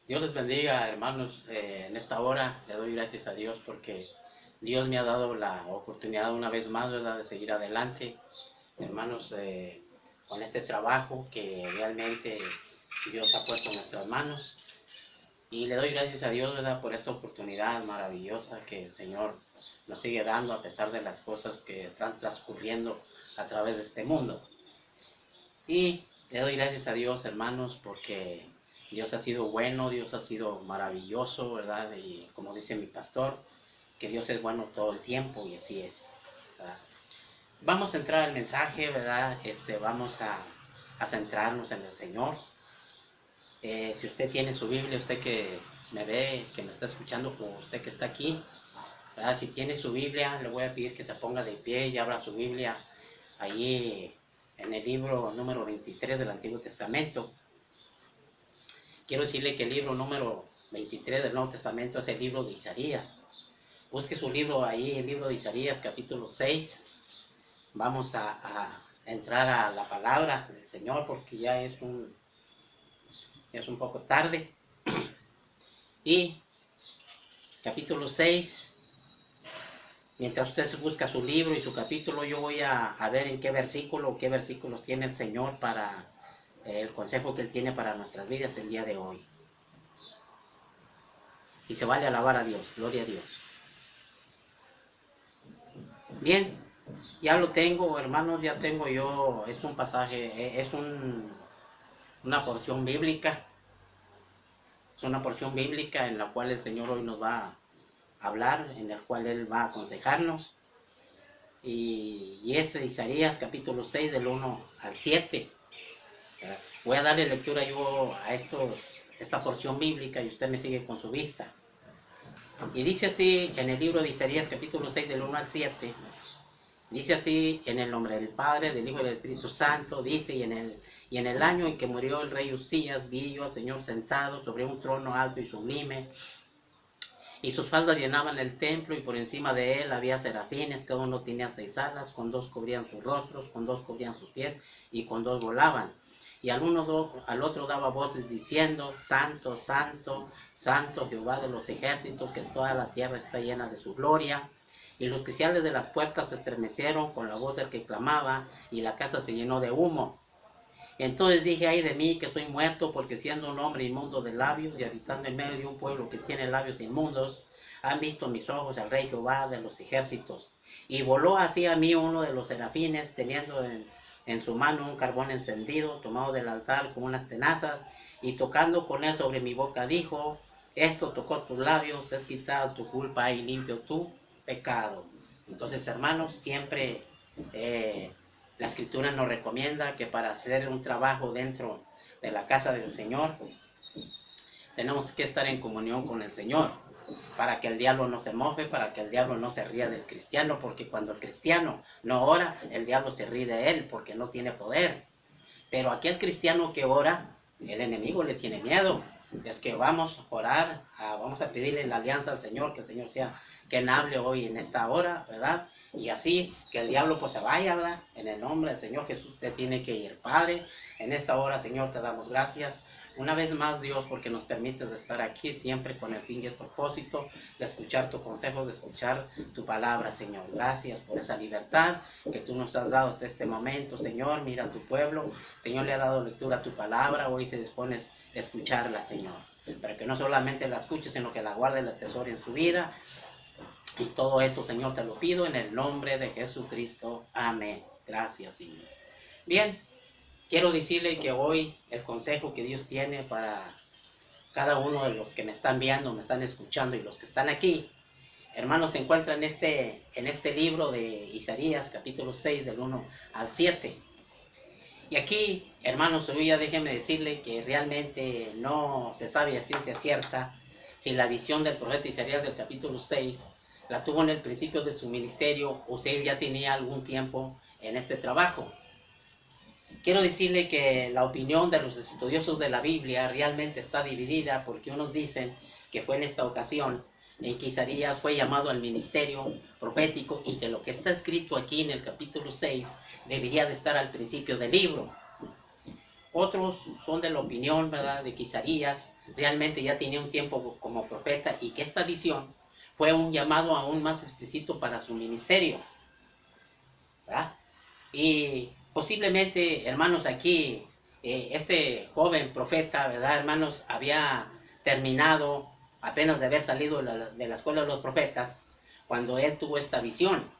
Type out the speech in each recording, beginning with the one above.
Dios les bendiga, hermanos. En esta hora le doy gracias a Dios porque Dios me ha dado la oportunidad una vez más, ¿verdad?, de seguir adelante, hermanos, con este trabajo que realmente Dios ha puesto en nuestras manos. Y le doy gracias a Dios, ¿verdad?, por esta oportunidad maravillosa que el Señor nos sigue dando a pesar de las cosas que están transcurriendo a través de este mundo. Y le doy gracias a Dios, hermanos, porque Dios ha sido bueno, Dios ha sido maravilloso, ¿verdad? Y como dice mi pastor, que Dios es bueno todo el tiempo y así es, ¿verdad? Vamos a entrar al mensaje, ¿verdad? Vamos a centrarnos en el Señor. Si usted tiene su Biblia, usted que me ve, que me está escuchando, o usted que está aquí, ¿verdad? Si tiene su Biblia, le voy a pedir que se ponga de pie y abra su Biblia allí en el libro número 23 del Antiguo Testamento. Quiero decirle que el libro número 23 del Nuevo Testamento es el libro de Isaías. Busque su libro ahí, el libro de Isaías, capítulo 6. Vamos a entrar a la palabra del Señor porque ya es un poco tarde. Y capítulo 6, mientras usted busca su libro y su capítulo, yo voy a ver en qué versículos tiene el Señor para el consejo que Él tiene para nuestras vidas el día de hoy. Y se vale alabar a Dios, gloria a Dios. Bien, ya lo tengo, hermanos, ya tengo yo, es un pasaje, una porción bíblica, es una porción bíblica en la cual el Señor hoy nos va a hablar, en la cual Él va a aconsejarnos. Y es Isaías capítulo 6 del 1 al 7. Voy a darle lectura yo a esta porción bíblica y usted me sigue con su vista. Y dice así en el libro de Isaías capítulo 6 del 1 al 7. Dice así, en el nombre del Padre, del Hijo y del Espíritu Santo, dice, y en el año en que murió el rey Usías, vi yo al Señor sentado sobre un trono alto y sublime, y sus faldas llenaban el templo, y por encima de él había serafines, cada uno tenía 6 alas, con 2 cubrían sus rostros, con 2 cubrían sus pies, y con 2 volaban. Y al otro daba voces diciendo, Santo, Santo, Santo Jehová de los ejércitos, que toda la tierra está llena de su gloria. Y los oficiales de las puertas se estremecieron con la voz del que clamaba, y la casa se llenó de humo. Entonces dije, ay de mí, que estoy muerto, porque siendo un hombre inmundo de labios, y habitando en medio de un pueblo que tiene labios inmundos, han visto mis ojos al rey Jehová de los ejércitos. Y voló así a mí uno de los serafines, teniendo en su mano un carbón encendido, tomado del altar con unas tenazas, y tocando con él sobre mi boca, dijo, esto tocó tus labios, es quitado tu culpa y limpio tu pecado. Entonces, hermanos, siempre la escritura nos recomienda que para hacer un trabajo dentro de la casa del Señor, tenemos que estar en comunión con el Señor, para que el diablo no se moje, para que el diablo no se ría del cristiano, porque cuando el cristiano no ora, el diablo se ríe de él, porque no tiene poder. Pero aquel cristiano que ora, el enemigo le tiene miedo. Es que vamos a orar, vamos a pedirle la alianza al Señor, que el Señor sea quien hable hoy en esta hora, ¿verdad? Y así que el diablo pues se vaya, ¿verdad? En el nombre del Señor Jesús se tiene que ir. Padre, en esta hora, Señor, te damos gracias. Una vez más, Dios, porque nos permites estar aquí siempre con el fin y el propósito de escuchar tu consejo, de escuchar tu palabra, Señor. Gracias por esa libertad que tú nos has dado hasta este momento, Señor. Mira a tu pueblo. Señor, le ha dado lectura a tu palabra. Hoy se dispone a escucharla, Señor. Para que no solamente la escuche, sino que la guarde y la atesore en su vida. Y todo esto, Señor, te lo pido en el nombre de Jesucristo. Amén. Gracias, Señor. Bien. Quiero decirle que hoy el consejo que Dios tiene para cada uno de los que me están viendo, me están escuchando y los que están aquí, hermanos, se encuentra en este libro de Isaías, capítulo 6, del 1 al 7. Y aquí, hermanos, hoy ya déjenme decirle que realmente no se sabe a ciencia cierta si la visión del profeta Isaías del capítulo 6 la tuvo en el principio de su ministerio o si él ya tenía algún tiempo en este trabajo. Quiero decirle que la opinión de los estudiosos de la Biblia realmente está dividida porque unos dicen que fue en esta ocasión en que Isaías fue llamado al ministerio profético y que lo que está escrito aquí en el capítulo 6 debería de estar al principio del libro. Otros son de la opinión, ¿verdad?, de que Isaías realmente ya tenía un tiempo como profeta y que esta visión fue un llamado aún más explícito para su ministerio, ¿verdad? Y posiblemente, hermanos, aquí este joven profeta, ¿verdad, hermanos? Había terminado apenas de haber salido de la escuela de los profetas cuando él tuvo esta visión.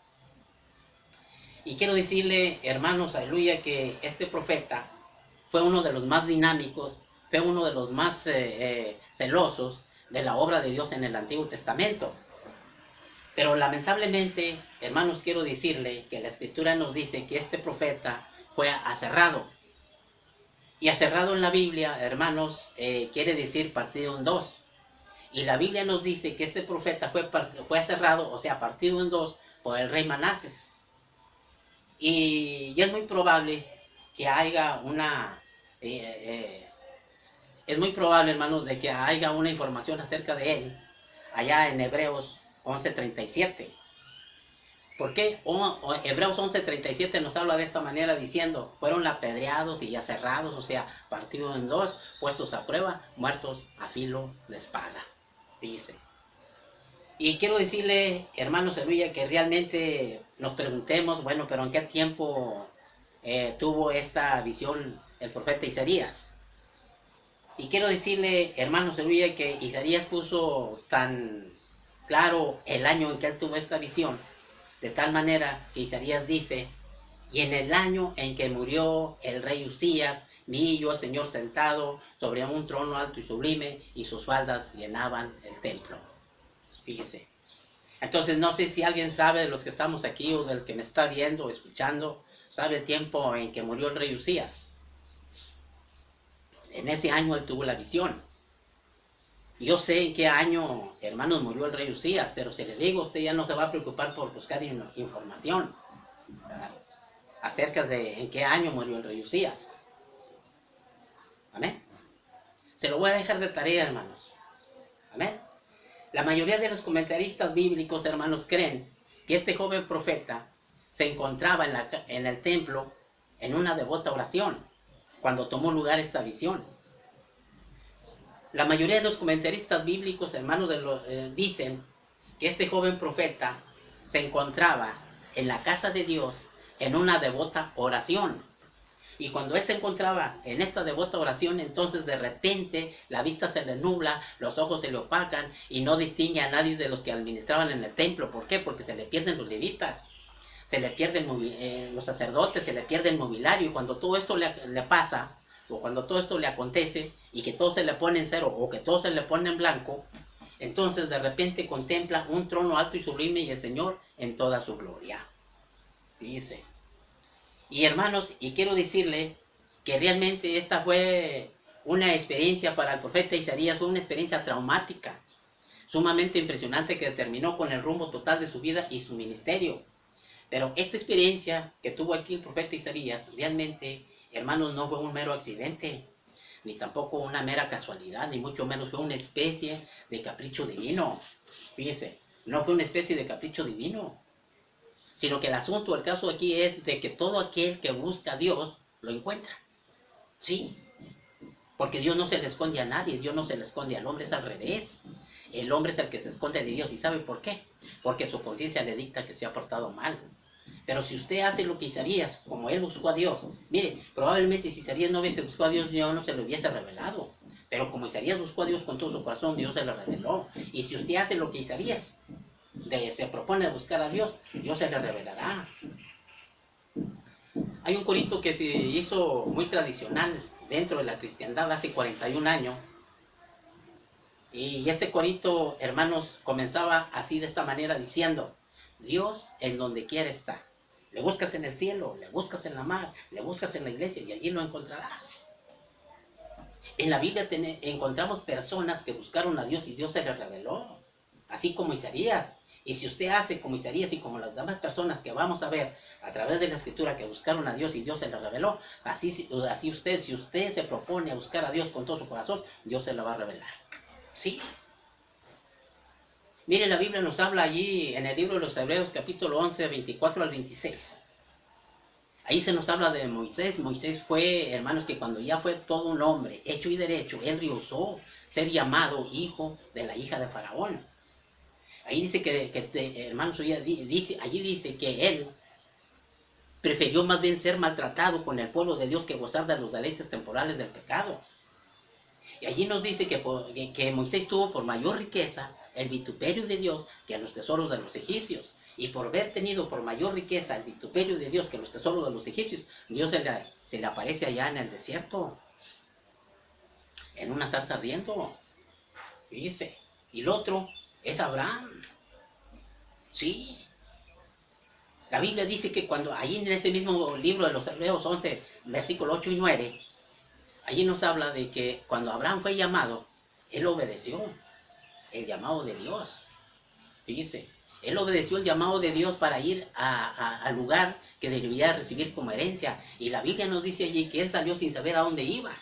Y quiero decirle, hermanos, aleluya, que este profeta fue uno de los más dinámicos, fue uno de los más celosos de la obra de Dios en el Antiguo Testamento. Pero lamentablemente, hermanos, quiero decirle que la Escritura nos dice que este profeta fue aserrado. Y aserrado en la Biblia, hermanos, quiere decir partido en dos. Y la Biblia nos dice que este profeta fue aserrado, o sea, partido en dos, por el rey Manases. Y es muy probable que haya es muy probable, hermanos, de que haya una información acerca de él allá en Hebreos 11:37. ¿Por qué? Hebreos 11:37 nos habla de esta manera diciendo, fueron apedreados y aserrados, o sea, partidos en dos, puestos a prueba, muertos a filo de espada, dice. Y quiero decirle, hermanos, aleluya, que realmente nos preguntemos, bueno, pero ¿en qué tiempo tuvo esta visión el profeta Isaías? Y quiero decirle, hermanos, aleluya, que Isaías puso tan claro el año en que él tuvo esta visión, de tal manera que Isaías dice, y en el año en que murió el rey Usías, vi yo al Señor sentado sobre un trono alto y sublime, y sus faldas llenaban el templo. Fíjese. Entonces no sé si alguien sabe de los que estamos aquí o del que me está viendo o escuchando, sabe el tiempo en que murió el rey Usías. En ese año él tuvo la visión. Yo sé en qué año, hermanos, murió el rey Usías, pero si le digo, usted ya no se va a preocupar por buscar información, ¿verdad?, acerca de en qué año murió el rey Usías. Amén. Se lo voy a dejar de tarea, hermanos. Amén. La mayoría de los comentaristas bíblicos, hermanos, creen que este joven profeta se encontraba en el templo en una devota oración cuando tomó lugar esta visión. La mayoría de los comentaristas bíblicos, hermanos, dicen que este joven profeta se encontraba en la casa de Dios en una devota oración. Y cuando él se encontraba en esta devota oración, entonces de repente la vista se le nubla, los ojos se le opacan y no distingue a nadie de los que administraban en el templo. ¿Por qué? Porque se le pierden los levitas, se le pierden los sacerdotes, se le pierde el mobiliario. Y cuando todo esto le pasa, o cuando todo esto le acontece, y que todo se le pone en cero, o que todo se le pone en blanco, entonces de repente contempla un trono alto y sublime y el Señor en toda su gloria. Dice. Y hermanos, y quiero decirle que realmente esta fue una experiencia para el profeta Isaías, fue una experiencia traumática, sumamente impresionante que terminó con el rumbo total de su vida y su ministerio. Pero esta experiencia que tuvo aquí el profeta Isaías, realmente, hermanos, no fue un mero accidente, ni tampoco una mera casualidad, ni mucho menos fue una especie de capricho divino. Fíjese, no fue una especie de capricho divino, sino que el asunto, el caso aquí es de que todo aquel que busca a Dios lo encuentra. Sí, porque Dios no se le esconde a nadie, Dios no se le esconde al hombre, es al revés. El hombre es el que se esconde de Dios. ¿Y sabe por qué? Porque su conciencia le dicta que se ha portado mal. Pero si usted hace lo que Isaías, como él buscó a Dios, mire, probablemente si Isaías no hubiese buscado a Dios, Dios no se lo hubiese revelado. Pero como Isaías buscó a Dios con todo su corazón, Dios se lo reveló. Y si usted hace lo que Isaías se propone buscar a Dios, Dios se le revelará. Hay un corito que se hizo muy tradicional dentro de la cristiandad hace 41 años. Y este corito, hermanos, comenzaba así de esta manera diciendo, Dios en donde quiera está. Le buscas en el cielo, le buscas en la mar, le buscas en la iglesia y allí lo encontrarás. En la Biblia encontramos personas que buscaron a Dios y Dios se les reveló, así como Isaías. Y si usted hace como Isaías y como las demás personas que vamos a ver a través de la Escritura que buscaron a Dios y Dios se les reveló, así usted, si usted se propone a buscar a Dios con todo su corazón, Dios se lo va a revelar. Sí. Mire, la Biblia nos habla allí en el libro de los Hebreos, capítulo 11, 24 al 26. Ahí se nos habla de Moisés. Moisés fue, hermanos, que cuando ya fue todo un hombre, hecho y derecho, él rehusó ser llamado hijo de la hija de Faraón. Ahí dice hermanos, allí dice que él prefirió más bien ser maltratado con el pueblo de Dios que gozar de los deleites temporales del pecado. Y allí nos dice que Moisés tuvo por mayor riqueza el vituperio de Dios que a los tesoros de los egipcios. Y por haber tenido por mayor riqueza el vituperio de Dios que los tesoros de los egipcios, Dios se le aparece allá en el desierto, en una zarza ardiendo. Y dice, y el otro es Abraham. Sí. La Biblia dice que cuando, allí en ese mismo libro de los Hebreos 11, versículos 8 y 9, allí nos habla de que cuando Abraham fue llamado, él obedeció el llamado de Dios. Fíjese, él obedeció el llamado de Dios para ir al lugar que debía recibir como herencia. Y la Biblia nos dice allí que él salió sin saber a dónde iba.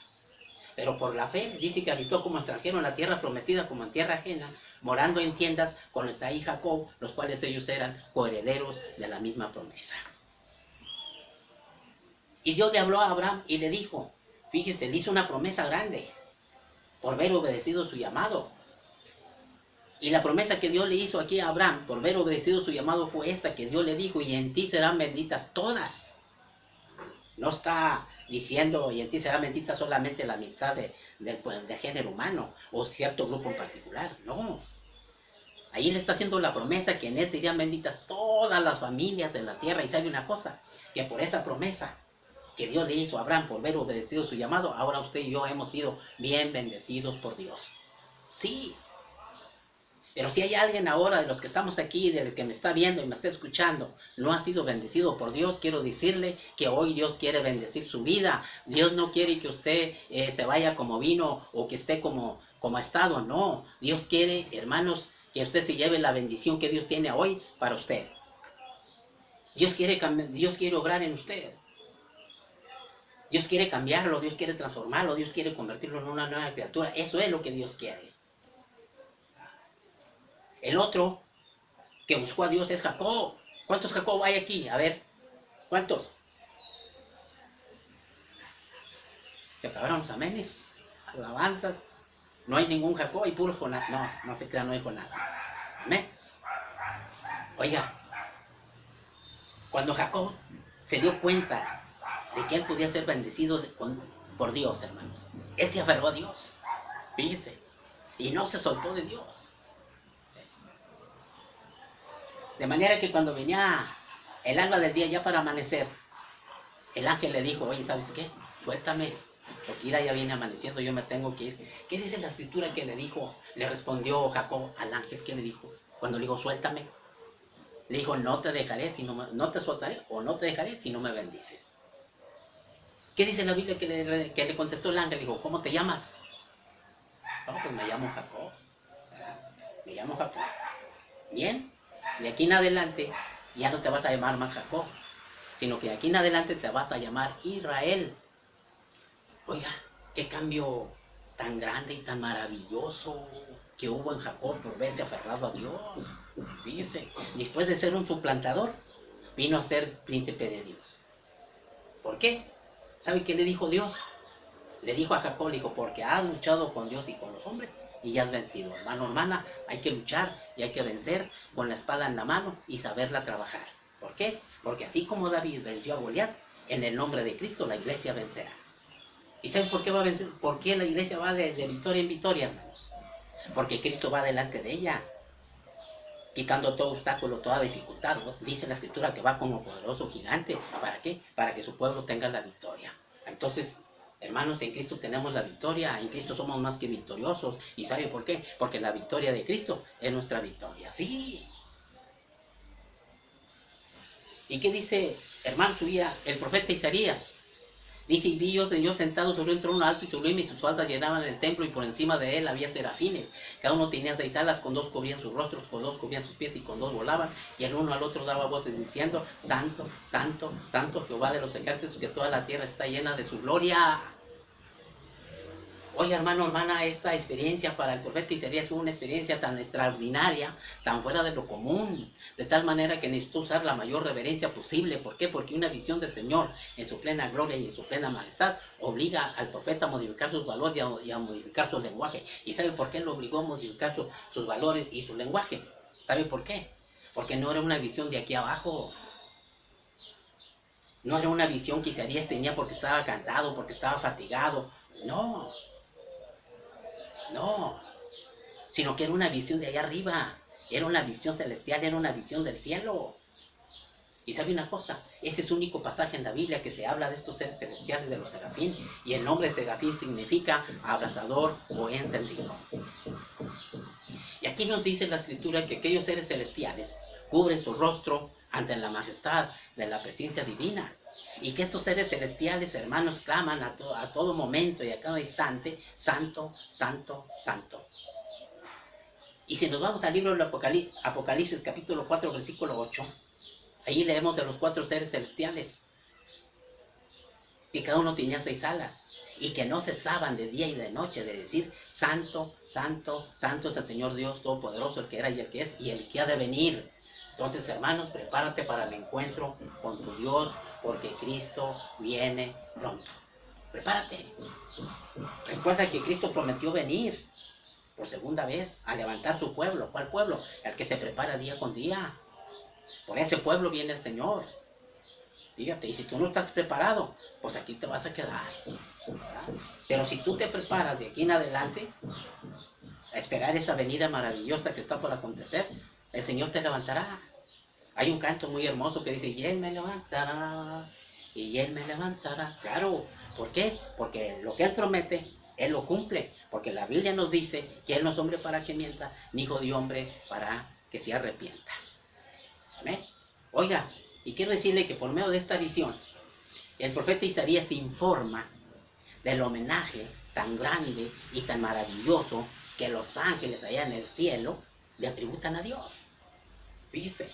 Pero por la fe dice que habitó como extranjero en la tierra prometida, como en tierra ajena, morando en tiendas con Esaú y Jacob, los cuales ellos eran coherederos de la misma promesa. Y Dios le habló a Abraham y le dijo, fíjese, le hizo una promesa grande por haber obedecido su llamado. Y la promesa que Dios le hizo aquí a Abraham por haber obedecido su llamado fue esta, que Dios le dijo, y en ti serán benditas todas. No está diciendo, y en ti será bendita solamente la mitad del género humano, o cierto grupo en particular, no. Ahí le está haciendo la promesa que en él serían benditas todas las familias de la tierra. Y sabe una cosa, que por esa promesa que Dios le hizo a Abraham por haber obedecido su llamado, ahora usted y yo hemos sido bien bendecidos por Dios. Sí. Pero si hay alguien ahora de los que estamos aquí, del que me está viendo y me está escuchando, no ha sido bendecido por Dios, quiero decirle que hoy Dios quiere bendecir su vida. Dios no quiere que usted se vaya como vino o que esté como ha estado. No, Dios quiere, hermanos, que usted se lleve la bendición que Dios tiene hoy para usted. Dios quiere obrar en usted. Dios quiere cambiarlo, Dios quiere transformarlo, Dios quiere convertirlo en una nueva criatura. Eso es lo que Dios quiere. El otro que buscó a Dios es Jacob. ¿Cuántos Jacob hay aquí? A ver, ¿cuántos? Se acabaron los amenes, alabanzas. No hay ningún Jacob, hay puro Jonás. No, no se crean, no hay Jonás. Amén. Oiga, cuando Jacob se dio cuenta de que él podía ser bendecido por Dios, hermanos, él se aferró a Dios. Fíjese, y no se soltó de Dios. De manera que cuando venía el alba del día ya para amanecer, el ángel le dijo, oye, ¿sabes qué? Suéltame, porque ya viene amaneciendo, yo me tengo que ir. ¿Qué dice la escritura que le dijo? Le respondió Jacob al ángel, ¿qué le dijo? Cuando le dijo, suéltame. Le dijo, no te dejaré, no te soltaré, o no te dejaré si no me bendices. ¿Qué dice la Biblia que le contestó el ángel? Le dijo, ¿cómo te llamas? No, pues me llamo Jacob. Me llamo Jacob. Bien. De aquí en adelante ya no te vas a llamar más Jacob, sino que de aquí en adelante te vas a llamar Israel. Oiga, qué cambio tan grande y tan maravilloso que hubo en Jacob por verse aferrado a Dios. Dice, después de ser un suplantador, vino a ser príncipe de Dios. ¿Por qué? ¿Sabe qué le dijo Dios? Le dijo a Jacob, le dijo, porque has luchado con Dios y con los hombres y ya has vencido. Hermano, hermana, hay que luchar y hay que vencer con la espada en la mano y saberla trabajar. ¿Por qué? Porque así como David venció a Goliat, en el nombre de Cristo la iglesia vencerá. ¿Y saben por qué va a vencer? ¿Por qué la iglesia va de victoria en victoria, hermanos? Porque Cristo va delante de ella, quitando todo obstáculo, toda dificultad, ¿no? Dice la escritura que va como poderoso gigante. ¿Para qué? Para que su pueblo tenga la victoria. Entonces, hermanos, en Cristo tenemos la victoria, en Cristo somos más que victoriosos. ¿Y sabe por qué? Porque la victoria de Cristo es nuestra victoria. Sí. ¿Y qué dice, hermano, el profeta Isaías? Dice, y vi yo sentado sobre un trono alto y sublime, y sus faldas llenaban el templo, y por encima de él había serafines. Cada uno tenía 6 alas, con 2 cubrían sus rostros, con 2 cubrían sus pies, y con 2 volaban. Y el uno al otro daba voces diciendo, Santo, Santo, Santo, Jehová de los ejércitos, que toda la tierra está llena de su gloria. Oye, hermano, hermana, esta experiencia para el profeta Isaías fue una experiencia tan extraordinaria, tan fuera de lo común, de tal manera que necesitó usar la mayor reverencia posible. ¿Por qué? Porque una visión del Señor en su plena gloria y en su plena majestad obliga al profeta a modificar sus valores y a modificar su lenguaje. ¿Y sabe por qué lo obligó a modificar sus valores y su lenguaje? ¿Sabe por qué? Porque no era una visión de aquí abajo. No era una visión que Isaías tenía porque estaba cansado, porque estaba fatigado. No, no, sino que era una visión de allá arriba, era una visión celestial, era una visión del cielo. Y sabe una cosa, este es el único pasaje en la Biblia que se habla de estos seres celestiales, de los serafín, y el nombre de serafín significa abrasador o encendido. Y aquí nos dice la escritura que aquellos seres celestiales cubren su rostro ante la majestad de la presencia divina. Y que estos seres celestiales, hermanos, claman a todo momento y a cada instante, santo, santo, santo. Y si nos vamos al libro del Apocalipsis capítulo 4, versículo 8, ahí leemos de los 4 seres celestiales, que cada uno tenía 6 alas, y que no cesaban de día y de noche de decir, santo, santo, santo es el Señor Dios Todopoderoso, el que era y el que es, y el que ha de venir. Entonces, hermanos, prepárate para el encuentro con tu Dios, porque Cristo viene pronto. Prepárate. Recuerda que Cristo prometió venir por segunda vez a levantar su pueblo. ¿Cuál pueblo? El que se prepara día con día. Por ese pueblo viene el Señor. Fíjate, y si tú no estás preparado, pues aquí te vas a quedar, ¿verdad? Pero si tú te preparas de aquí en adelante a esperar esa venida maravillosa que está por acontecer, el Señor te levantará. Hay un canto muy hermoso que dice, y Él me levantará, y Él me levantará. Claro, ¿por qué? Porque lo que Él promete, Él lo cumple. Porque la Biblia nos dice que Él no es hombre para que mienta, ni hijo de hombre para que se arrepienta. ¿Amén? Oiga, y quiero decirle que por medio de esta visión, el profeta Isaías informa del homenaje tan grande y tan maravilloso que los ángeles allá en el cielo le atributan a Dios. Fíjese.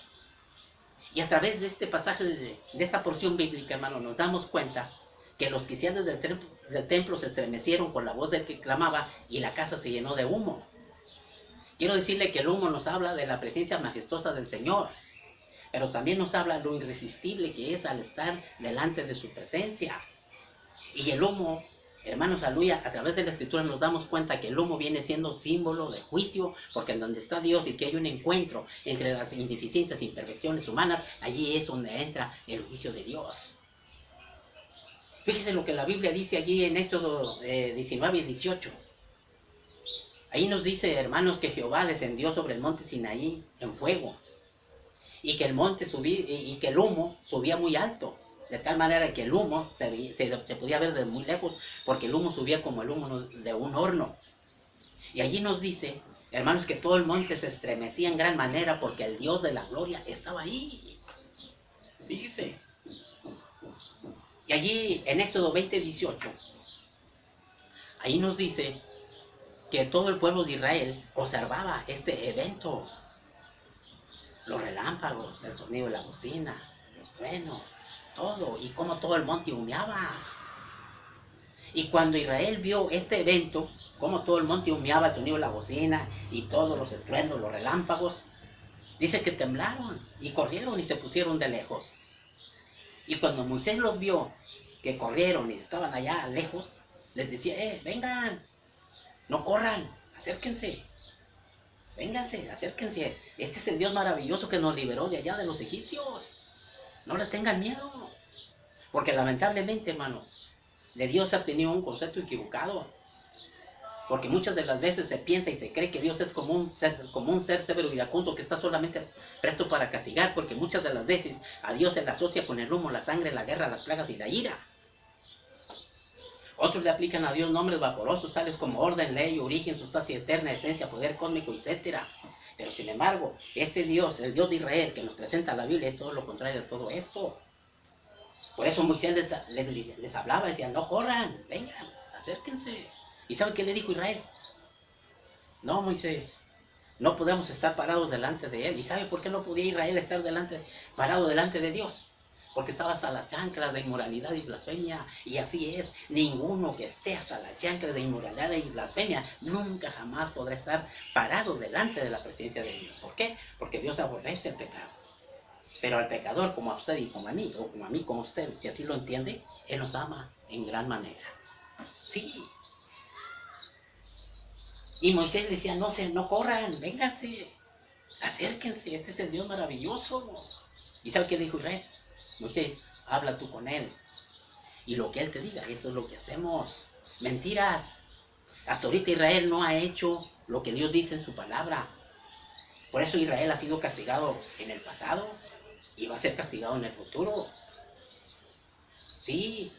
Y a través de este pasaje, de esta porción bíblica, hermano, nos damos cuenta que los cristianos del templo se estremecieron con la voz del que clamaba y la casa se llenó de humo. Quiero decirle que el humo nos habla de la presencia majestuosa del Señor, pero también nos habla de lo irresistible que es al estar delante de su presencia. Y el humo, hermanos, aleluya, a través de la escritura nos damos cuenta que el humo viene siendo símbolo de juicio, porque en donde está Dios y que hay un encuentro entre las ineficiencias e imperfecciones humanas, allí es donde entra el juicio de Dios. Fíjese lo que la Biblia dice allí en Éxodo 19 y 18. Ahí nos dice, hermanos, que Jehová descendió sobre el monte Sinaí en fuego, y que el monte subía, y que el humo subía muy alto, de tal manera que el humo se podía ver desde muy lejos, porque el humo subía como el humo de un horno. Y allí nos dice, hermanos, que todo el monte se estremecía en gran manera porque el Dios de la gloria estaba ahí. Dice. Y allí en Éxodo 20, 18, ahí nos dice que todo el pueblo de Israel observaba este evento. Los relámpagos, el sonido de la bocina, los truenos, todo, y cómo todo el monte humeaba. Y cuando Israel vio este evento, cómo todo el monte humeaba, el sonido de la bocina, y todos los estruendos, los relámpagos, dice que temblaron, y corrieron y se pusieron de lejos. Y cuando Moisés los vio, que corrieron y estaban allá lejos, les decía, vengan, no corran, acérquense. Vénganse, acérquense. Este es el Dios maravilloso que nos liberó de allá de los egipcios. No les tengan miedo. Porque lamentablemente, hermanos, de Dios se ha tenido un concepto equivocado. Porque muchas de las veces se piensa y se cree que Dios es como un ser severo y iracundo que está solamente presto para castigar. Porque muchas de las veces a Dios se le asocia con el humo, la sangre, la guerra, las plagas y la ira. Otros le aplican a Dios nombres vaporosos, tales como orden, ley, origen, sustancia eterna, esencia, poder cósmico, etc. Pero sin embargo, este Dios, el Dios de Israel que nos presenta la Biblia, es todo lo contrario de todo esto. Por eso Moisés les hablaba, decía, no corran, vengan, acérquense. ¿Y sabe qué le dijo Israel? No, Moisés, no podemos estar parados delante de él. ¿Y sabe por qué no podía Israel estar parado delante de Dios? porque estaba hasta la chancla de inmoralidad y blasfemia. Y así es, ninguno que esté hasta la chancla de inmoralidad y blasfemia nunca jamás podrá estar parado delante de la presencia de Dios. ¿Por qué? Porque Dios aborrece el pecado. Pero al pecador, como a usted y como a mí, o como a mí, como a usted, si así lo entiende, Él nos ama en gran manera. Sí. Y Moisés decía, no corran, vénganse, acérquense, este es el Dios maravilloso. ¿Y sabe qué dijo Israel? Moisés, habla tú con Él. Y lo que Él te diga, eso es lo que hacemos. Mentiras. Hasta ahorita Israel no ha hecho lo que Dios dice en su palabra. Por eso Israel ha sido castigado en el pasado y va a ser castigado en el futuro. Sí.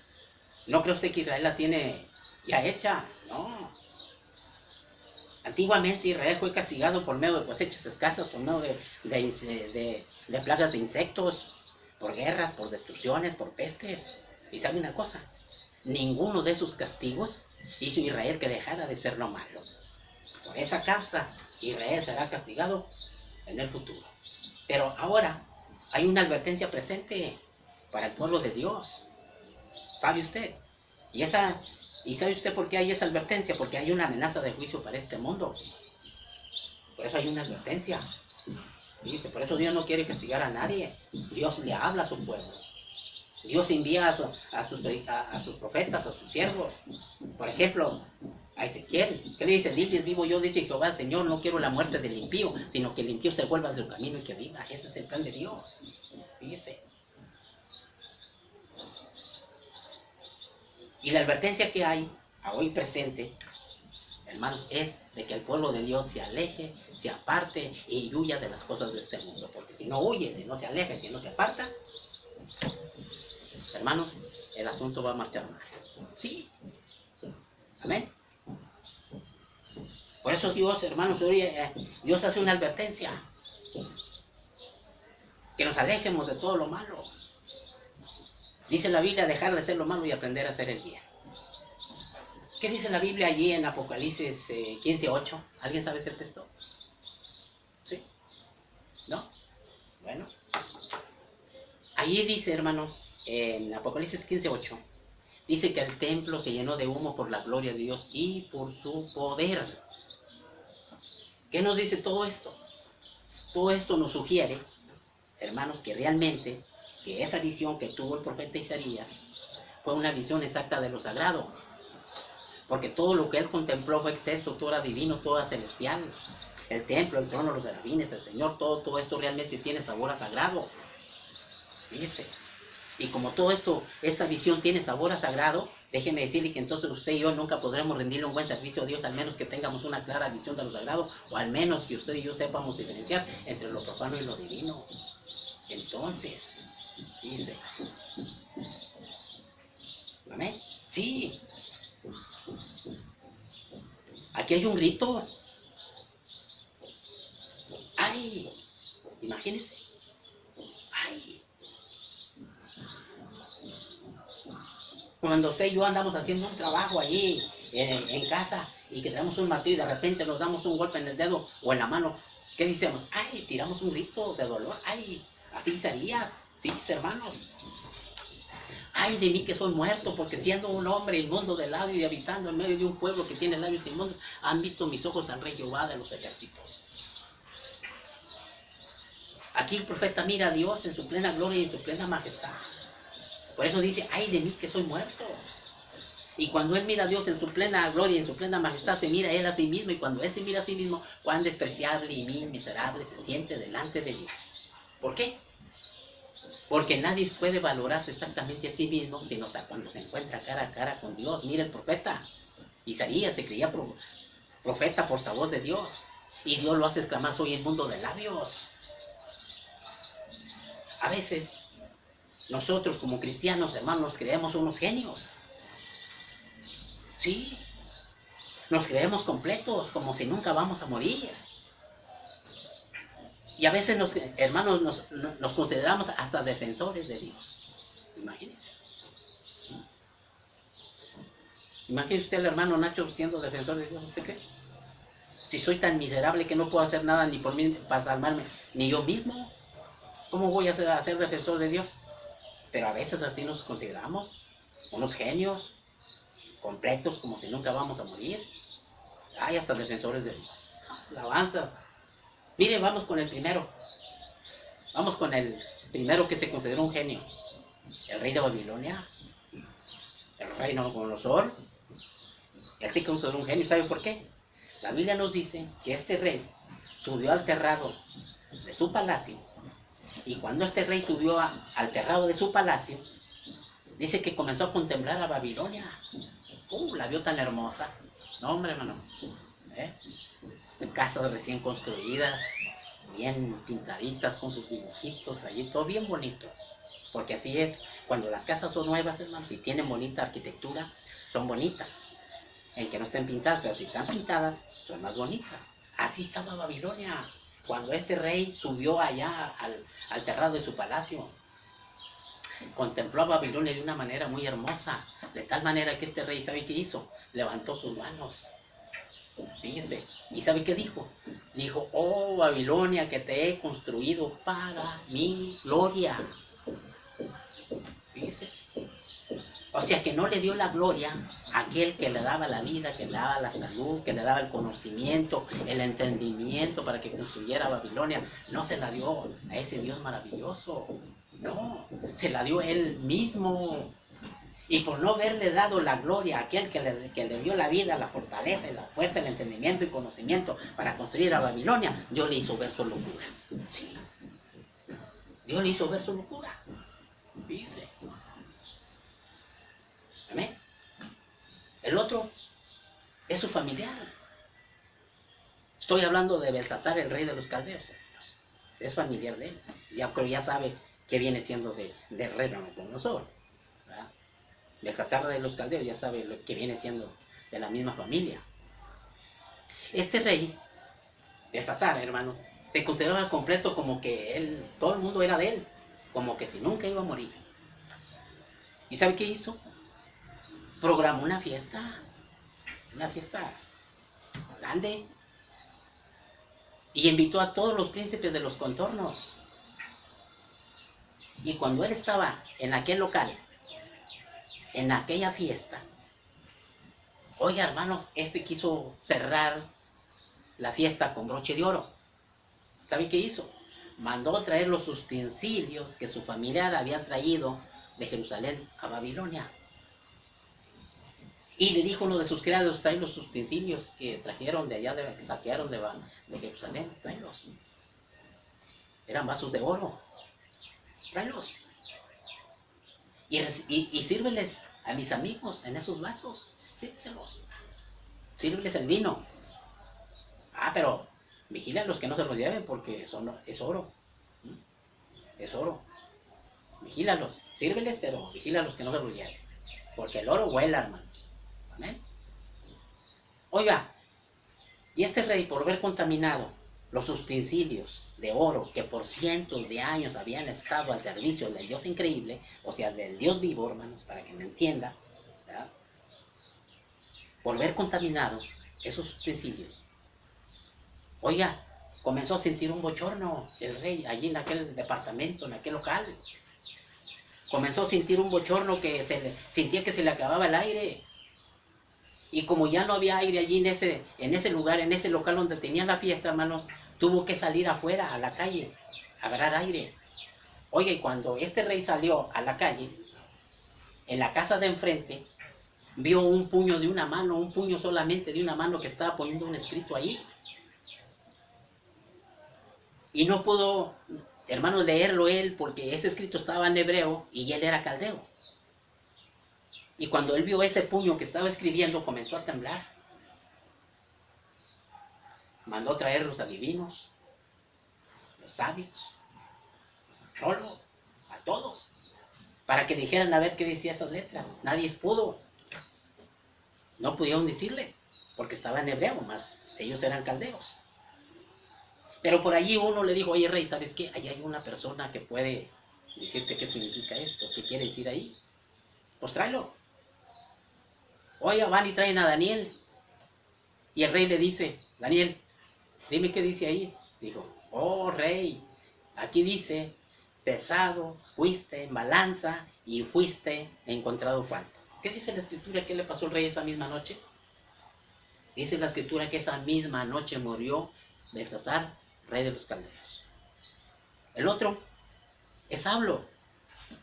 ¿No cree usted que Israel la tiene ya hecha? No. Antiguamente Israel fue castigado por medio de cosechas escasas, por medio de plagas de insectos, por guerras, por destrucciones, por pestes. Y sabe una cosa, ninguno de esos castigos hizo Israel que dejara de ser lo malo. Por esa causa Israel será castigado en el futuro. Pero ahora hay una advertencia presente para el pueblo de Dios. ¿Sabe usted? ¿Y sabe usted por qué hay esa advertencia? Porque hay una amenaza de juicio para este mundo. Por eso hay una advertencia. Dice, por eso Dios no quiere castigar a nadie. Dios le habla a su pueblo. Dios envía a sus profetas, a sus siervos. Por ejemplo, a Ezequiel. ¿Qué le dice? Diles, vivo yo, dice Jehová, Señor, no quiero la muerte del impío, sino que el impío se vuelva de su camino y que viva. Ese es el plan de Dios. Fíjese. Y la advertencia que hay a hoy presente, hermanos, es de que el pueblo de Dios se aleje, se aparte y huya de las cosas de este mundo. Porque si no huye, si no se aleja, si no se aparta, hermanos, el asunto va a marchar mal. Sí. Amén. Por eso Dios, hermanos, Dios hace una advertencia. Que nos alejemos de todo lo malo. Dice la Biblia, dejar de hacer lo malo y aprender a hacer el bien. ¿Qué dice la Biblia allí en Apocalipsis 15:8? ¿Alguien sabe ese texto? ¿Sí? ¿No? Bueno. Allí dice, hermanos, en Apocalipsis 15:8, dice que el templo se llenó de humo por la gloria de Dios y por su poder. ¿Qué nos dice todo esto? Todo esto nos sugiere, hermanos, que realmente que esa visión que tuvo el profeta Isaías fue una visión exacta de lo sagrado. Porque todo lo que él contempló fue excelso, todo era divino, todo era celestial. El templo, el trono, los serafines, el Señor, todo esto realmente tiene sabor a sagrado. Fíjese. Y como todo esto, esta visión tiene sabor a sagrado, déjeme decirle que entonces usted y yo nunca podremos rendirle un buen servicio a Dios, al menos que tengamos una clara visión de lo sagrado, o al menos que usted y yo sepamos diferenciar entre lo profano y lo divino. Entonces, dice, ¿amén? Sí. Aquí hay un grito. ¡Ay! Imagínense. ¡Ay! Cuando usted y yo andamos haciendo un trabajo allí en casa y que tenemos un martillo y de repente nos damos un golpe en el dedo o en la mano, ¿qué decimos? ¡Ay! Tiramos un grito de dolor. ¡Ay! Así Isaías, dice, hermanos. ¡Ay de mí que soy muerto! Porque siendo un hombre inmundo de labios y habitando en medio de un pueblo que tiene labios inmundos, han visto mis ojos al Rey Jehová de los ejércitos. Aquí el profeta mira a Dios en su plena gloria y en su plena majestad. Por eso dice, ¡ay de mí que soy muerto! Y cuando él mira a Dios en su plena gloria y en su plena majestad, se mira él a sí mismo. Y cuando él se mira a sí mismo, cuán despreciable y vil, miserable se siente delante de Dios. ¿Por qué? Porque nadie puede valorarse exactamente a sí mismo, sino hasta cuando se encuentra cara a cara con Dios. Mira el profeta. Isaías se creía profeta, portavoz de Dios. Y Dios lo hace exclamar, soy el mundo de labios. A veces, nosotros como cristianos, hermanos, creemos unos genios. Sí. Nos creemos completos, como si nunca vamos a morir. Y a veces, hermanos, nos consideramos hasta defensores de Dios. Imagínense. Imagínese usted al hermano Nacho siendo defensor de Dios. ¿Usted cree? Si soy tan miserable que no puedo hacer nada ni por mí para salvarme, ni yo mismo, ¿cómo voy a ser defensor de Dios? Pero a veces así nos consideramos, unos genios completos, como si nunca vamos a morir. Hay hasta defensores de alabanzas. Mire, vamos con el primero. Vamos con el primero que se considera un genio. El rey de Babilonia. El rey Nabucodonosor. Él sí consideró un genio. ¿Sabe por qué? La Biblia nos dice que este rey subió al terrado de su palacio. Y cuando este rey subió al terrado de su palacio, dice que comenzó a contemplar a Babilonia. La vio tan hermosa. No, hombre, hermano. Casas recién construidas, bien pintaditas con sus dibujitos, allí todo bien bonito. Porque así es, cuando las casas son nuevas, hermanos, y tienen bonita arquitectura, son bonitas. En que no estén pintadas, pero si están pintadas, son más bonitas. Así estaba Babilonia, cuando este rey subió allá al terrado de su palacio. Contempló a Babilonia de una manera muy hermosa, de tal manera que este rey, ¿sabe qué hizo? Levantó sus manos. Fíjese, ¿y sabe qué dijo? Dijo, oh Babilonia, que te he construido para mi gloria. Fíjese. O sea que no le dio la gloria a aquel que le daba la vida, que le daba la salud, que le daba el conocimiento, el entendimiento para que construyera Babilonia. No se la dio a ese Dios maravilloso. No, se la dio él mismo. Y por no haberle dado la gloria a aquel que le dio la vida, la fortaleza, la fuerza, el entendimiento y conocimiento para construir a Babilonia, Dios le hizo ver su locura. Sí. Dios le hizo ver su locura. Dice. Amén. El otro es su familiar. Estoy hablando de Belsasar, el rey de los caldeos. Es familiar de él. Pero ya sabe que viene siendo de rey Nabucodonosor. Belsasar de los caldeos ya sabe lo que viene siendo de la misma familia. Este rey, Belsasar, hermano, se consideraba completo, como que él, todo el mundo era de él, como que si nunca iba a morir. ¿Y sabe qué hizo? Programó una fiesta grande, y invitó a todos los príncipes de los contornos. Y cuando él estaba en aquel local, en aquella fiesta, oiga, hermanos, quiso cerrar la fiesta con broche de oro. ¿Sabe qué hizo? Mandó traer los utensilios que su familiar había traído de Jerusalén a Babilonia. Y le dijo uno de sus criados, trae los utensilios que trajeron de allá, que saquearon de Jerusalén, tráelos. Eran vasos de oro, tráelos. Y sírveles a mis amigos en esos vasos, sírveselos. Sírveles el vino. Pero vigila a los que no se los lleven, porque es oro. Es oro. Vigílalos, sírveles, pero vigila a los que no se los lleven. Porque el oro vuela, hermanos. ¿Amén? Oiga, y este rey, por haber contaminado los utensilios de oro que por cientos de años habían estado al servicio del Dios increíble, o sea, del Dios vivo, hermanos, para que me entienda, ¿verdad? Por haber contaminado esos utensilios, oiga, comenzó a sentir un bochorno el rey allí en aquel departamento, en aquel local. Comenzó a sentir un bochorno que sentía que se le acababa el aire. Y como ya no había aire allí en ese lugar, en ese local donde tenían la fiesta, hermanos, tuvo que salir afuera, a la calle, a agarrar aire. Oiga, y cuando este rey salió a la calle, en la casa de enfrente, vio un puño de una mano, un puño solamente de una mano que estaba poniendo un escrito ahí. Y no pudo, hermano, leerlo él, porque ese escrito estaba en hebreo y él era caldeo. Y cuando él vio ese puño que estaba escribiendo, comenzó a temblar. Mandó traer los adivinos, los sabios, los astrólogos, a todos, para que dijeran a ver qué decía esas letras. Nadie pudo. No pudieron decirle, porque estaba en hebreo, más ellos eran caldeos. Pero por allí uno le dijo, oye rey, ¿sabes qué? Allí hay una persona que puede decirte qué significa esto, qué quiere decir ahí. Pues tráelo. Oiga, van y traen a Daniel. Y el rey le dice, Daniel, dime qué dice ahí. Dijo, oh rey, aquí dice pesado, fuiste en balanza y fuiste encontrado falto. ¿Qué dice la escritura? ¿Qué le pasó al rey esa misma noche? Dice la escritura que esa misma noche murió Belsasar, rey de los caldeos. El otro es Sablo.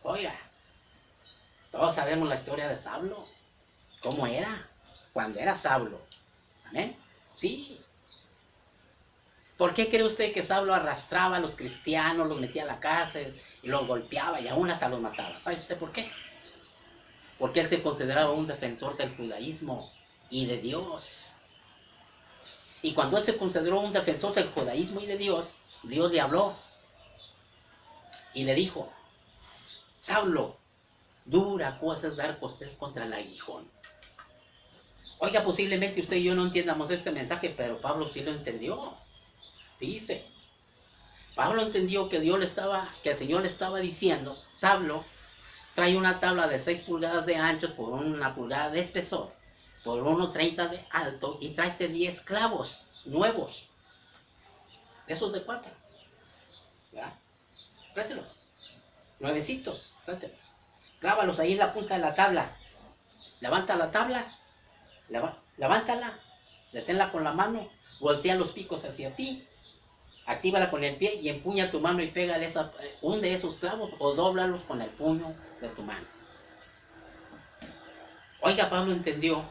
Oiga, todos sabemos la historia de Sablo. ¿Cómo era? Cuando era Sablo. ¿Amén? Sí. ¿Por qué cree usted que Sablo arrastraba a los cristianos, los metía a la cárcel y los golpeaba y aún hasta los mataba? ¿Sabe usted por qué? Porque él se consideraba un defensor del judaísmo y de Dios. Y cuando él se consideró un defensor del judaísmo y de Dios, Dios le habló y le dijo: Saulo, dura cosa es dar costés contra el aguijón. Oiga, posiblemente usted y yo no entiendamos este mensaje, pero Pablo sí lo entendió. Dice, Pablo entendió que que el Señor le estaba diciendo: Saulo, trae una tabla de 6 pulgadas de ancho por 1 pulgada de espesor, por 1,30 de alto, y tráete 10 clavos nuevos, esos de 4, ¿verdad? Tráetelos, nuevecitos, tráetelos. Clávalos ahí en la punta de la tabla. Levanta la tabla, levántala, deténla con la mano, voltea los picos hacia ti, actívala con el pie y empuña tu mano y pégale un de esos clavos o dóblalos con el puño de tu mano. Oiga, Pablo entendió,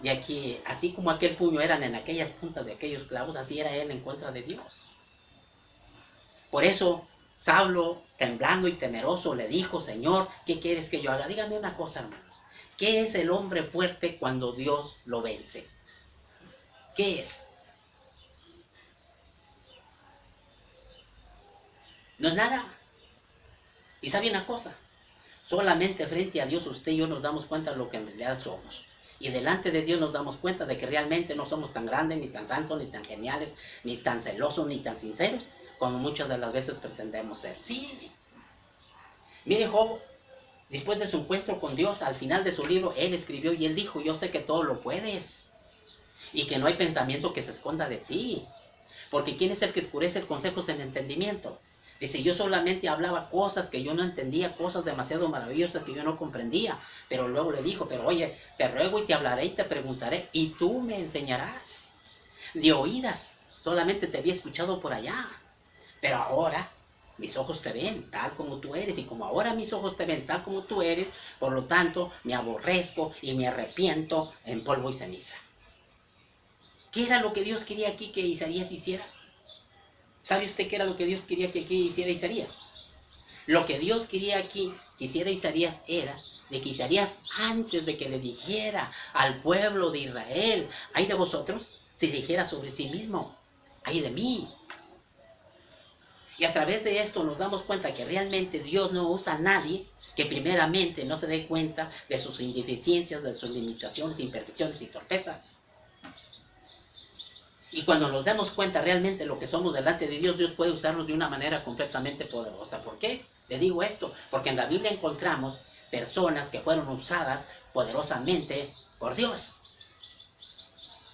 y aquí, así como aquel puño eran en aquellas puntas de aquellos clavos, así era él en contra de Dios. Por eso, Saulo, temblando y temeroso, le dijo: Señor, ¿qué quieres que yo haga? Dígame una cosa, hermano. ¿Qué es el hombre fuerte cuando Dios lo vence? ¿Qué es? No es nada. Y sabe una cosa, solamente frente a Dios usted y yo nos damos cuenta de lo que en realidad somos. Y delante de Dios nos damos cuenta de que realmente no somos tan grandes, ni tan santos, ni tan geniales, ni tan celosos, ni tan sinceros, como muchas de las veces pretendemos ser. Sí. Mire, Job, después de su encuentro con Dios, al final de su libro, él escribió y él dijo: yo sé que todo lo puedes, y que no hay pensamiento que se esconda de ti. Porque ¿quién es el que oscurece el consejo sin entendimiento? Dice: yo solamente hablaba cosas que yo no entendía, cosas demasiado maravillosas que yo no comprendía. Pero luego le dijo: pero oye, te ruego y te hablaré y te preguntaré, y tú me enseñarás. De oídas solamente te había escuchado por allá, pero ahora mis ojos te ven tal como tú eres, y como ahora mis ojos te ven tal como tú eres, por lo tanto me aborrezco y me arrepiento en polvo y ceniza. ¿Qué era lo que Dios quería aquí que Isaías hiciera? ¿Sabe usted qué era lo que Dios quería que aquí hiciera Isaías? Lo que Dios quería aquí que hiciera Isaías era de que Isaías, antes de que le dijera al pueblo de Israel: ay de vosotros, si dijera sobre sí mismo: ay de mí. Y a través de esto nos damos cuenta que realmente Dios no usa a nadie que primeramente no se dé cuenta de sus indeficiencias, de sus limitaciones, imperfecciones y torpezas. Y cuando nos damos cuenta realmente de lo que somos delante de Dios, Dios puede usarnos de una manera completamente poderosa. ¿Por qué? Le digo esto, porque en la Biblia encontramos personas que fueron usadas poderosamente por Dios.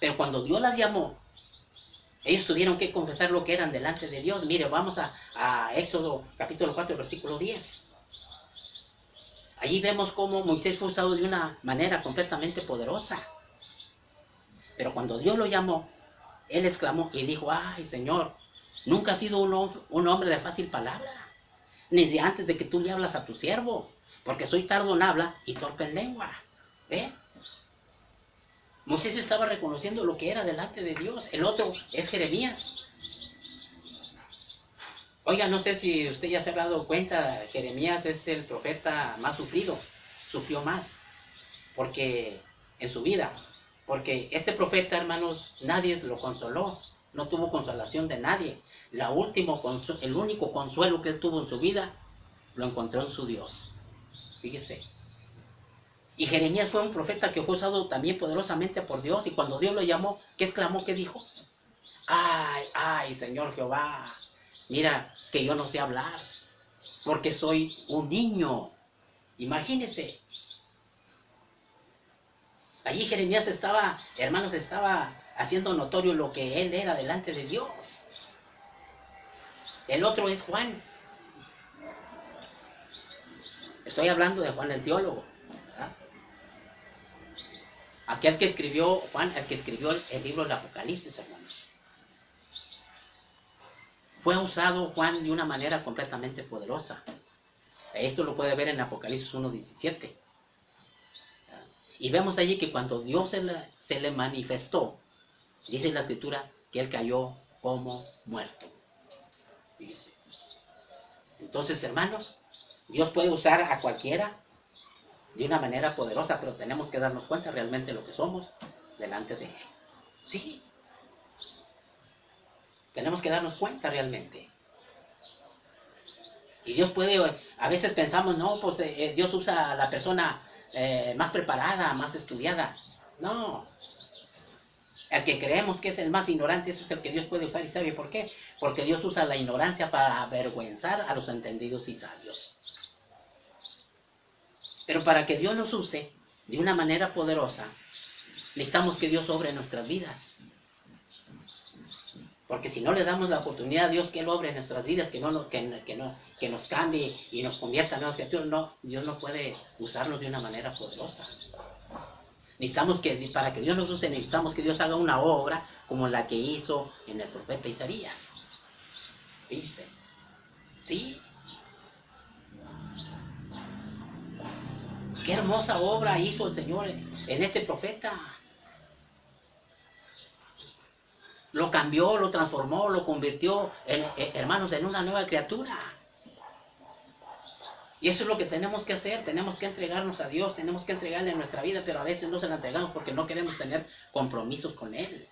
Pero cuando Dios las llamó, ellos tuvieron que confesar lo que eran delante de Dios. Mire, vamos a Éxodo capítulo 4, versículo 10. Allí vemos cómo Moisés fue usado de una manera completamente poderosa. Pero cuando Dios lo llamó, él exclamó y dijo: ay, Señor, nunca has sido un hombre de fácil palabra, ni de antes de que tú le hablas a tu siervo, porque soy tardo en habla y torpe en lengua. ¿Ve? Moisés estaba reconociendo lo que era delante de Dios. El otro es Jeremías. Oiga, no sé si usted ya se ha dado cuenta, Jeremías es el profeta más sufrido, sufrió más, porque en su vida, porque este profeta, hermanos, nadie lo consoló, no tuvo consolación de nadie. El único consuelo que él tuvo en su vida, lo encontró en su Dios. Fíjese. Y Jeremías fue un profeta que fue usado también poderosamente por Dios, y cuando Dios lo llamó, ¿qué exclamó? ¿Qué dijo? Ay, ay, Señor Jehová, mira que yo no sé hablar, porque soy un niño. Imagínese. Allí Jeremías estaba haciendo notorio lo que él era delante de Dios. El otro es Juan. Estoy hablando de Juan el teólogo, ¿verdad? Aquel que escribió, Juan, el que escribió el libro del Apocalipsis, hermanos. Fue usado Juan de una manera completamente poderosa. Esto lo puede ver en Apocalipsis 1:17. Y vemos allí que cuando Dios se le manifestó, dice la escritura que él cayó como muerto. Dice. Entonces, hermanos, Dios puede usar a cualquiera de una manera poderosa, pero tenemos que darnos cuenta realmente de lo que somos delante de Él. Sí. Tenemos que darnos cuenta realmente. Y Dios puede, a veces pensamos, no, pues Dios usa a la persona más preparada, más estudiada. No. El que creemos que es el más ignorante, ese es el que Dios puede usar. ¿Y sabe por qué? Porque Dios usa la ignorancia para avergüenzar a los entendidos y sabios. Pero para que Dios nos use de una manera poderosa, necesitamos que Dios obre en nuestras vidas. Porque si no le damos la oportunidad a Dios que Él obre en nuestras vidas, que nos cambie y nos convierta en nuevas criaturas, no, Dios no puede usarnos de una manera poderosa. Necesitamos que, para que Dios nos use, necesitamos que Dios haga una obra como la que hizo en el profeta Isaías. Dice, sí. Qué hermosa obra hizo el Señor en este profeta. Lo cambió, lo transformó, lo convirtió, hermanos, en una nueva criatura. Y eso es lo que tenemos que hacer, tenemos que entregarnos a Dios, tenemos que entregarle nuestra vida, pero a veces no se la entregamos porque no queremos tener compromisos con Él.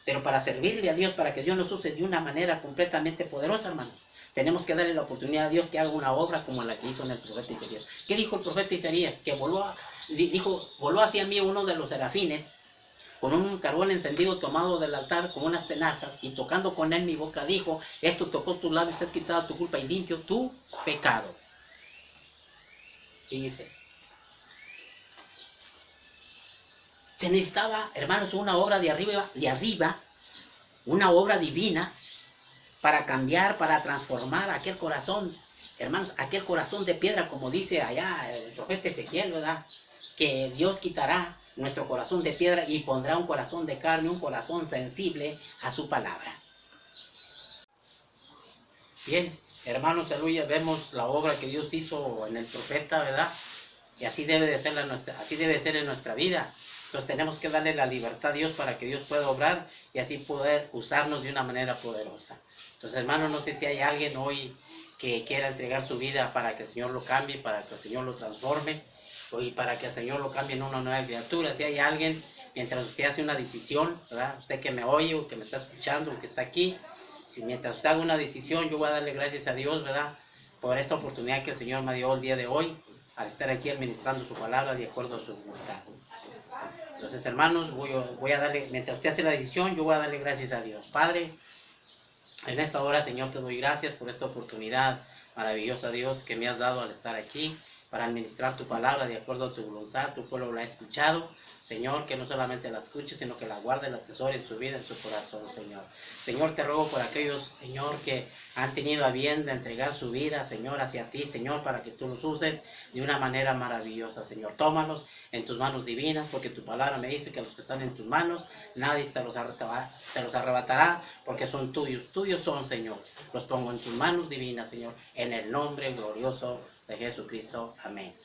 Pero para servirle a Dios, para que Dios nos use de una manera completamente poderosa, hermanos, tenemos que darle la oportunidad a Dios que haga una obra como la que hizo en el profeta Isaías. ¿Qué dijo el profeta Isaías? Que voló hacia mí uno de los serafines, con un carbón encendido tomado del altar con unas tenazas, y tocando con él mi boca dijo, esto tocó tus labios, has quitado tu culpa y limpio tu pecado. Y dice, se necesitaba, hermanos, una obra de arriba, una obra divina, para cambiar, para transformar aquel corazón, hermanos, aquel corazón de piedra, como dice allá el profeta Ezequiel, ¿verdad? Que Dios quitará nuestro corazón de piedra y pondrá un corazón de carne, un corazón sensible a su palabra. Bien, hermanos, aleluya, vemos la obra que Dios hizo en el profeta, ¿verdad? Y así debe de ser en nuestra vida. Entonces tenemos que darle la libertad a Dios para que Dios pueda obrar y así poder usarnos de una manera poderosa. Entonces, hermanos, no sé si hay alguien hoy que quiera entregar su vida para que el Señor lo cambie, para que el Señor lo transforme, y para que el Señor lo cambie en una nueva criatura. Si hay alguien, mientras usted hace una decisión, ¿verdad? Usted que me oye o que me está escuchando o que está aquí, si mientras usted haga una decisión, yo voy a darle gracias a Dios, ¿verdad? Por esta oportunidad que el Señor me dio el día de hoy, al estar aquí administrando su palabra de acuerdo a su voluntad. Entonces, hermanos, voy a darle, mientras usted hace la decisión, yo voy a darle gracias a Dios. Padre, en esta hora, Señor, te doy gracias por esta oportunidad maravillosa, Dios, que me has dado al estar aquí para administrar tu palabra de acuerdo a tu voluntad. Tu pueblo la ha escuchado, Señor, que no solamente la escuche, sino que la guarde, la atesore en su vida, en su corazón, Señor. Señor, te ruego por aquellos, Señor, que han tenido a bien de entregar su vida, Señor, hacia ti, Señor, para que tú los uses de una manera maravillosa, Señor. Tómalos en tus manos divinas, porque tu palabra me dice que los que están en tus manos, nadie te los arrebatará, porque son tuyos. Tuyos son, Señor. Los pongo en tus manos divinas, Señor, en el nombre glorioso de Jesucristo. Amén.